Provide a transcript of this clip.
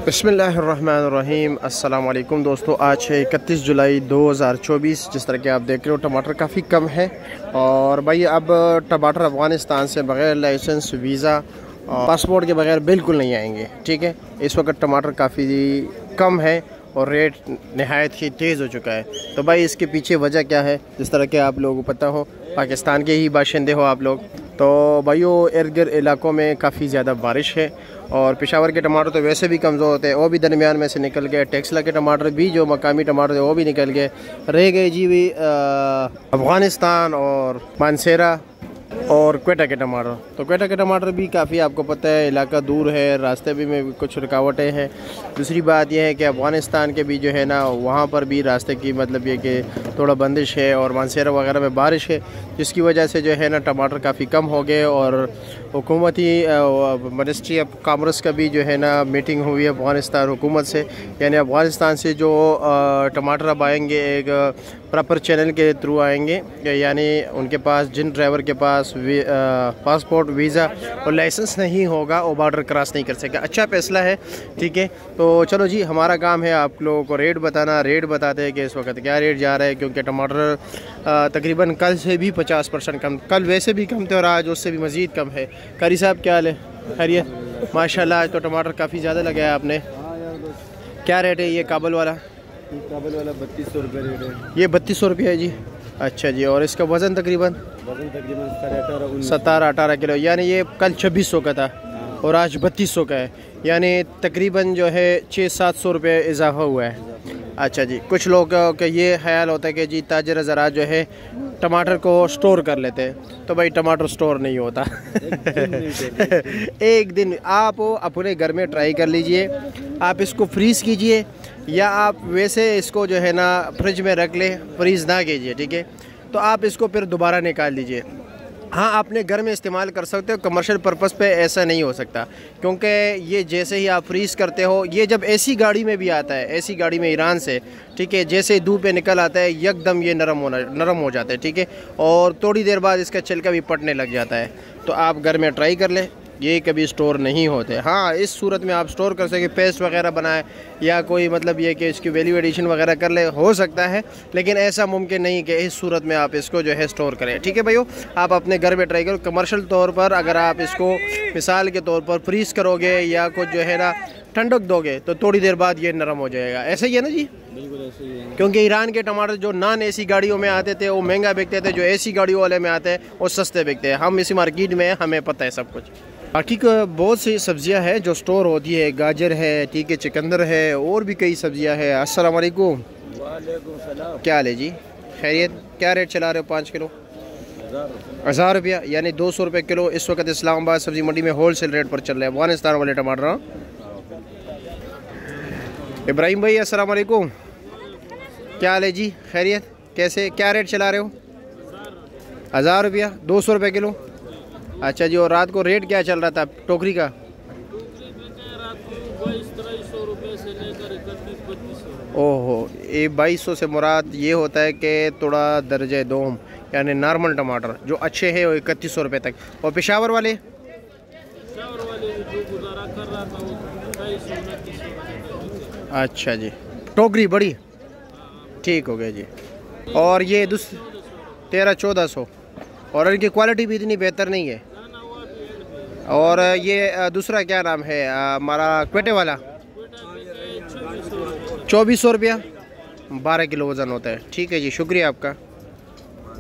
बिस्मिल्लाहिर्रहमानिर्रहीम। अस्सलाम वालेकुम दोस्तों, आज है 31 जुलाई 2024। जिस तरह के आप देख रहे हो टमाटर काफ़ी कम है। और भाई अब टमाटर अफ़गानिस्तान से बग़ैर लाइसेंस, वीज़ा, पासपोर्ट के बगैर बिल्कुल नहीं आएंगे। ठीक है, इस वक्त टमाटर काफ़ी कम है और रेट नहायत ही तेज़ हो चुका है। तो भाई इसके पीछे वजह क्या है, जिस तरह के आप लोगों को पता हो, पाकिस्तान के ही बाशिंदे हो आप लोग, तो भाइयों इर्द गिर्द इलाकों में काफ़ी ज़्यादा बारिश है। और पेशावर के टमाटर तो वैसे भी कमज़ोर होते हैं, वो भी दरमियान में से निकल गए। टेक्सला के टमाटर भी, जो मकामी टमाटर थे, वो भी निकल गए। रह गए जी भी अफ़गानिस्तान और मानसेरा और क्वेटा के टमाटर। तो क्वेटा के टमाटर भी काफ़ी, आपको पता है, इलाका दूर है, रास्ते भी में कुछ रुकावटें हैं। दूसरी बात यह है कि अफ़गानिस्तान के भी जो है ना, वहाँ पर भी रास्ते की मतलब ये कि थोड़ा बंदिश है और मानसेरा वगैरह में बारिश है, जिसकी वजह से जो है ना टमाटर काफ़ी कम हो गए। और हुकूमती मिनिस्ट्री ऑफ कॉमर्स का भी जो है ना मीटिंग हुई है अफ़गानिस्तान हुकूमत से, यानी अफ़गानिस्तान से जो टमाटर अब आएंगे एक प्रॉपर चैनल के थ्रू आएंगे, यानी उनके पास, जिन ड्राइवर के पास पासपोर्ट, वीज़ा और लाइसेंस नहीं होगा, वो बॉर्डर क्रॉस नहीं कर सकेगा। अच्छा फैसला है। ठीक है, तो चलो जी, हमारा काम है आप लोगों को रेट बताना। रेट बताते हैं कि इस वक्त क्या रेट जा रहा है, क्योंकि टमाटर तकरीबन कल से भी 50% कम, कल वैसे भी कम थे और आज उससे भी मज़ीद कम है। कारी साहब क्या हाल है? खैरियत? माशाल्लाह, आज तो टमाटर काफ़ी ज़्यादा लगाया आपने। क्या रेट है ये काबुल वाला? काबुल वाला 3200 रुपये रेट है। ये 3200 रुपये है जी। अच्छा जी, और इसका वज़न तकरीबन 17-18 किलो, यानी ये कल 2600 का था और आज 3200 का है, यानी तकरीबन जो है 600-700 रुपये इजाफा हुआ है। अच्छा जी, कुछ लोगों का ये ख्याल होता है कि जी ताजर ज़रा जो है टमाटर को स्टोर कर लेते हैं, तो भाई टमाटर स्टोर नहीं होता। एक दिन आप अपने घर में ट्राई कर लीजिए, आप इसको फ्रीज़ कीजिए या आप वैसे इसको जो है ना फ्रिज में रख ले, फ्रीज़ ना कीजिए। ठीक है, तो आप इसको फिर दोबारा निकाल लीजिए। हाँ, आपने घर में इस्तेमाल कर सकते हो, कमर्शियल पर्पस पे ऐसा नहीं हो सकता, क्योंकि ये जैसे ही आप फ्रीज़ करते हो, ये जब ऐसी गाड़ी में भी आता है, ऐसी गाड़ी में ईरान से, ठीक है, जैसे धूप पे निकल आता है एकदम ये नरम हो जाता है। ठीक है, और थोड़ी देर बाद इसका छिलका भी पटने लग जाता है। तो आप घर में ट्राई कर ले, ये कभी स्टोर नहीं होते। हाँ, इस सूरत में आप स्टोर कर सके, पेस्ट वगैरह बनाए या कोई मतलब ये कि इसकी वैल्यू एडिशन वगैरह कर ले, हो सकता है, लेकिन ऐसा मुमकिन नहीं कि इस सूरत में आप इसको जो है स्टोर करें। ठीक है भाइयों, आप अपने घर में ट्राई करो। कमर्शियल तौर पर अगर आप इसको मिसाल के तौर पर फ्रीज़ करोगे या कुछ जो है ना ठंडक दोगे, तो थोड़ी देर बाद ये नरम हो जाएगा। ऐसा ही है ना जी? बिल्कुल ऐसे ही है। क्योंकि ईरान के टमाटर जो नॉन एसी गाड़ियों में आते थे वो महंगा बिकते थे, जो एसी गाड़ियों वाले में आते हैं वो सस्ते बिकते हैं। हम इसी मार्केट में हैं, हमें पता है सब कुछ। बाकी का बहुत सी सब्जियां हैं जो स्टोर होती है, गाजर है, ठीक है, चुकंदर है, और भी कई सब्जियां हैं। अस्सलाम वालेकुम। वालेकुम सलाम। क्या हाल है जी? खैरियत? क्या रेट चला रहे हो 5 किलो? 1000 रुपया, यानी 200 रुपये किलो इस वक्त इस्लामाबाद सब्जी मंडी में होल सेल रेट पर चल रहे हैं अफगानिस्तान वाले टमाटर। इब्राहिम भाई अस्सलाम वालेकुम, क्या हाल है जी? खैरियत? कैसे, क्या रेट चला रहे हो? 1000 रुपया, 200 रुपये किलो। अच्छा जी, और रात को रेट क्या चल रहा था टोकरी का? ओहो, ये 2200 से मुराद ये होता है कि थोड़ा दर्जे दोम, यानी नॉर्मल टमाटर जो अच्छे हैं वो 3100 रुपये तक। और पेशावर वाले अच्छा जी, टोकरी बड़ी, ठीक हो गया जी। और ये 1300-1400, और इनकी क्वालिटी भी इतनी बेहतर नहीं है। और ये दूसरा क्या नाम है हमारा क्वेटे वाला? 2400 रुपया, 12 किलो वज़न होता है। ठीक है जी, शुक्रिया आपका।